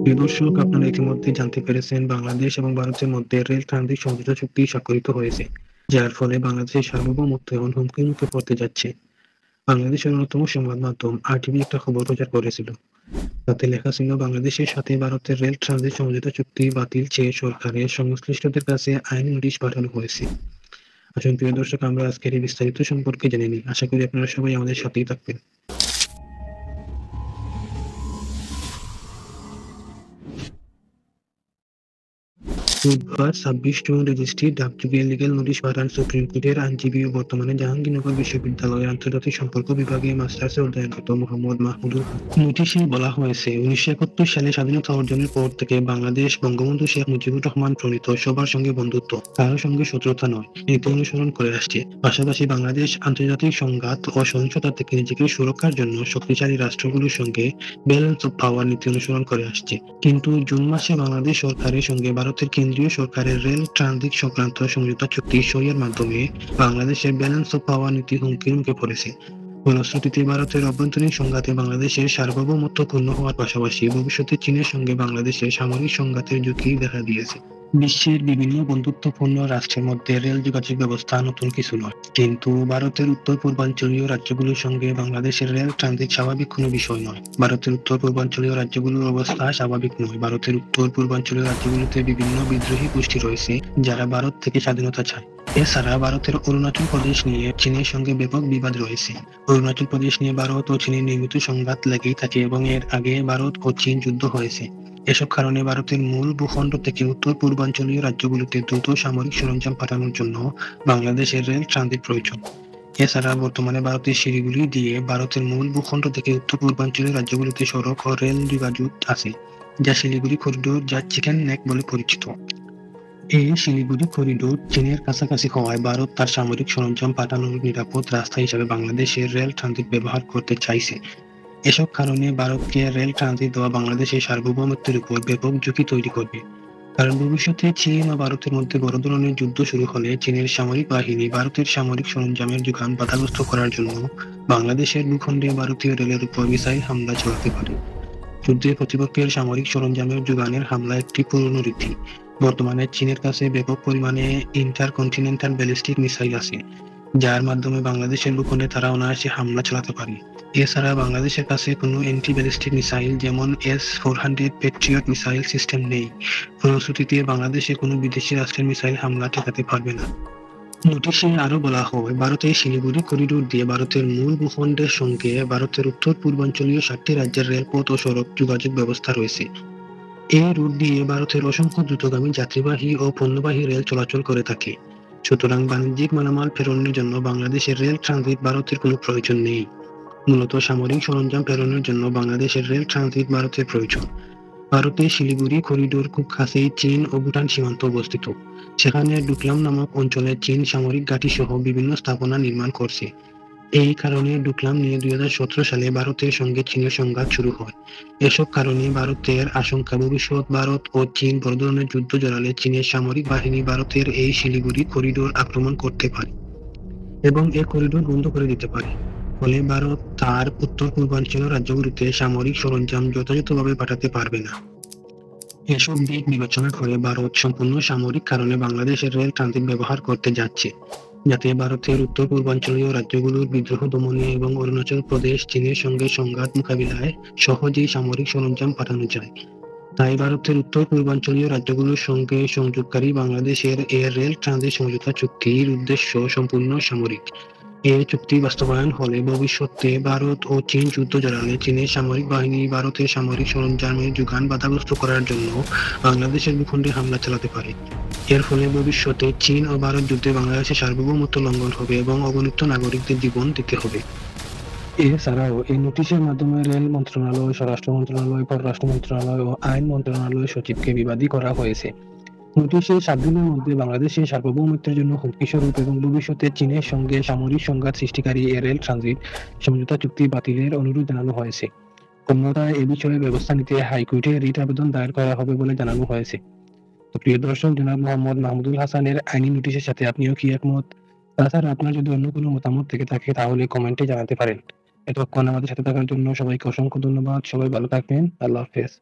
প্রিয় দর্শক, আপনারা ইতিমধ্যে জানতে পেরেছেন বাংলাদেশ এবং ভারতের মধ্যে রেল ট্রানজিট সমঝোতা চুক্তি স্বাক্ষরিত হয়েছে, যার ফলে বাংলাদেশের সার্বভৌমত্ব এখন হুমকির মুখে পড়তে যাচ্ছে। বাংলাদেশের অন্যতম সংবাদ মাধ্যম আরটিভি একটা খবর প্রচার করেছিল। তাতে লেখা ছিল, বাংলাদেশের সাথে ভারতের রেল ট্রানজিট সমঝোতা চুক্তি বাতিল চেয়ে সরকারের সংশ্লিষ্টদের কাছে আইনি নোটিশ পাঠানো হয়েছে। আসুন প্রিয় দর্শক, আমরা আজকের এই বিস্তারিত সম্পর্কে জেনে নিই। আশা করি আপনারা সবাই আমাদের সাথেই থাকবেন। বুধবার ২৬ জুন রেজিস্ট্রি ডাকযোগে লিগ্যাল নোটিশ পাঠান সুপ্রিম কোর্টের আইনজীবী ও বর্তমানে জাহাঙ্গীরনগর বিশ্ববিদ্যালয়ের আন্তর্জাতিক সম্পর্ক বিভাগে মাস্টার্সে অধ্যয়নরত মোহাম্মদ মাহমুদুল হক। নোটিশে বলা হয়েছে, ১৯৭১ সালে স্বাধীনতা অর্জনের পর থেকে বাংলাদেশ বঙ্গবন্ধু শেখ মুজিবুর রহমান প্রণীত সবার সঙ্গে বন্ধুত্ব, কারো সঙ্গে শত্রুতা নয় নীতি অনুসরণ করে আসছে। পাশাপাশি বাংলাদেশ আন্তর্জাতিক সংঘাত ও সহিংসতা থেকে নিজেকে সুরক্ষার জন্য শক্তিশালী রাষ্ট্রগুলোর সঙ্গে ব্যালেন্স অফ পাওয়ার নীতি অনুসরণ করে আসছে। কিন্তু জুন মাসে বাংলাদেশ সরকারের সঙ্গে ভারতের কেন্দ্রীয় সরকারের রেল ট্রানজিট সংক্রান্ত সমঝোতা চুক্তি সইয়ের মাধ্যমে বাংলাদেশের ব্যালেন্স অফ পাওয়ার নীতি হুমকির মুখে পড়েছে। ফলশ্রুতিতে ভারতের অভ্যন্তরীণ সংঘাতে বাংলাদেশের সার্বভৌমত্ব ক্ষুণ্ণ হওয়ার পাশাপাশি ভবিষ্যতে চীনের সঙ্গে বাংলাদেশের সামরিক সংঘাতের ঝুঁকি দেখা দিয়েছে। বিশ্বের বিভিন্ন বন্ধুত্বপূর্ণ রাষ্ট্রের মধ্যে রেল যোগাযোগ ব্যবস্থা নতুন কিছু নয়, কিন্তু ভারতের উত্তর পূর্বাঞ্চলীয় রাজ্যগুলোর সঙ্গে বাংলাদেশের রেল ট্রানজিট স্বাভাবিক কোনো বিষয় নয়। ভারতের উত্তর পূর্বাঞ্চলীয় রাজ্যগুলোর অবস্থা স্বাভাবিক নয়। ভারতের উত্তর পূর্বাঞ্চলীয় রাজ্যগুলোতে বিভিন্ন বিদ্রোহী গোষ্ঠী রয়েছে, যারা ভারত থেকে স্বাধীনতা চায়। এছাড়া ভারতের অরুণাচল প্রদেশ নিয়ে চীনের সঙ্গে ব্যাপক বিবাদ রয়েছে। অরুণাচল প্রদেশ নিয়ে ভারত ও চীনের নিয়মিত সংঘাত লেগেই থাকে এবং এর আগে ভারত ও চীন যুদ্ধ হয়েছে। এসব কারণে ভারতের মূল ভূখণ্ড থেকে উত্তর পূর্বাঞ্চলীয় রাজ্যগুলোতে দ্রুত সামরিক সরঞ্জাম পাঠানোর জন্য বাংলাদেশের রেল ট্রানজিট প্রয়োজন। এছাড়া বর্তমানে ভারতের শিলিগুড়ি দিয়ে ভারতের মূল ভূখণ্ড থেকে উত্তর পূর্বাঞ্চলীয় রাজ্যগুলোতে সড়ক ও রেল যোগাযোগ আছে, যা শিলিগুড়ি করিডোর, যা চিকেন নেক বলে পরিচিত। এই শিলিগুড়ি করিডোর চীনের কাছাকাছি হওয়ায় ভারত তার সামরিক সরঞ্জাম পাঠানোর নিরাপদ রাস্তা হিসেবে বাংলাদেশের রেল ট্রানজিট ব্যবহার করতে চাইছে। এসব কারণে ভারতকে রেল ট্রানজিট দেওয়া বাংলাদেশের সার্বভৌমত্বের উপর ব্যাপক ঝুঁকি তৈরি করবে। কারণ ভবিষ্যতে চীন ও ভারতের মধ্যে বড় ধরনের যুদ্ধ শুরু হলে চীনের সামরিক বাহিনী ভারতের সামরিক সরঞ্জামের যোগান বাধাগ্রস্ত করার জন্য বাংলাদেশের ভূখণ্ডে ভারতীয় রেলের উপর মিসাইল হামলা চালাতে পারে। যুদ্ধে প্রতিপক্ষের সামরিক সরঞ্জামের যোগানের হামলা একটি পুরনো রীতি। বর্তমানে চীনের কাছে ব্যাপক পরিমাণে ইন্টারকন্টিনেন্টাল ব্যালিস্টিক মিসাইল আছে, যার মাধ্যমে বাংলাদেশের ভূখণ্ডে তারা অনায়াসে হামলা চালাতে পারে। এছাড়া বাংলাদেশের কাছে কোনো অ্যান্টি ব্যালিস্টিক মিসাইল যেমন S-400 প্যাট্রিয়ট মিসাইল সিস্টেম নেই। ফলশ্রুতিতে বাংলাদেশে কোনো বিদেশি রাষ্ট্রের মিসাইল হামলা ঠেকাতে পারবে না। নোটিশে আরো বলা হয়, ভারতের শিলিগুড়ি করিডোর দিয়ে ভারতের মূল ভূখণ্ডের সঙ্গে ভারতের উত্তর পূর্বাঞ্চলীয় 7টি রাজ্যের রেলপথ ও সড়ক যোগাযোগ ব্যবস্থা রয়েছে। এই রুট দিয়ে ভারতের অসংখ্য দ্রুতগামী যাত্রীবাহী ও পণ্যবাহী রেল চলাচল করে থাকে। সুতরাং বাণিজ্যিক মালামাল প্রেরণের জন্য বাংলাদেশের রেল ট্রানজিট ভারতের কোনো প্রয়োজন নেই। মূলত সামরিক সরঞ্জাম প্রেরণের জন্য বাংলাদেশের রেল ট্রানজিট ভারতের প্রয়োজন। ভারতের শিলিগুড়ি করিডোর খুব কাছেই চীন ও ভুটান সীমান্ত অবস্থিত। সেখানে ডুকলাম নামক অঞ্চলে চীন সামরিক ঘাঁটি সহ বিভিন্ন স্থাপনা নির্মাণ করছে। এই কারণে ডুকলাম নিয়ে ২০১৭ সালে ভারতের সঙ্গে চীনের সংঘাত শুরু হয়। এসব কারণে ভারতের আশঙ্কা, ভবিষ্যৎ ভারত ও চীন বড় ধরনের যুদ্ধ জড়ালে চীনের সামরিক বাহিনী ভারতের এই শিলিগুড়ি করিডোর আক্রমণ করতে পারে এবং এ করিডোর বন্ধ করে দিতে পারে। ফলে ভারত তার উত্তর পূর্বাঞ্চলীয় রাজ্যগুলিতে সামরিক সরঞ্জাম যথাযথভাবে পাঠাতে পারবে না। এসব দিক বিবেচনা করে ভারত সম্পূর্ণ সামরিক কারণে বাংলাদেশের রেল ট্রানজিট ব্যবহার করতে যাচ্ছে, যাতে ভারতের উত্তর পূর্বাঞ্চলীয় রাজ্যগুলোর বিদ্রোহ দমনে এবং অরুণাচল প্রদেশ চীনের সঙ্গে সংঘাত মোকাবিলায় সহজেই সামরিক সরঞ্জাম পাঠানো যায়। তাই ভারতের উত্তর পূর্বাঞ্চলীয় রাজ্যগুলোর সঙ্গে সংযোগকারী বাংলাদেশের এর রেল ট্রানজিট সমঝোতা চুক্তির উদ্দেশ্য সম্পূর্ণ সামরিক। এই চুক্তি বাস্তবায়ন হলে ভবিষ্যতে ভারত ও চীন যুদ্ধ জড়ালে চীনের সামরিক বাহিনী ভারতের সামরিক সরঞ্জামের যোগান বাধাগ্রস্ত করার জন্য বাংলাদেশের ভূখণ্ডে হামলা চালাতে পারে। এর ফলে ভবিষ্যতে চীন ও ভারত যুদ্ধে বাংলাদেশের সার্বভৌমত্ব লঙ্ঘন হবে এবং অগণিত নাগরিকদের জীবন দিতে হবে। এছাড়াও এই নোটিশের মাধ্যমে রেল মন্ত্রণালয়, স্বরাষ্ট্র মন্ত্রণালয়, পররাষ্ট্র মন্ত্রণালয় ও আইন মন্ত্রণালয়ের সচিবকে বিবাদী করা হয়েছে। নোটিশে 7 দিনের মধ্যে বাংলাদেশের সার্বভৌমত্বের জন্য হুমকিস্বরূপ এবং ভবিষ্যতে চীনের সঙ্গে সামরিক সংঘাত সৃষ্টিকারী এ রেল ট্রানজিট সমঝোতা চুক্তি বাতিলের অনুরোধ জানানো হয়েছে। অন্যথায় এ বিষয়ে ব্যবস্থা নিতে হাইকোর্টে রিট আবেদন দায়ের করা হবে বলে জানানো হয়েছে। তো প্রিয় দর্শক, জনাব মোহাম্মদ মাহমুদুল হাসানের আইনি নোটিশের সাথে আপনিও কি একমত? তাছাড়া আপনার যদি অন্য কোনো মতামত থেকে থাকে তাহলে কমেন্টে জানাতে পারেন। এতক্ষণ আমাদের সাথে থাকার জন্য সবাইকে অসংখ্য ধন্যবাদ। সবাই ভালো থাকবেন। আল্লাহ হাফেজ।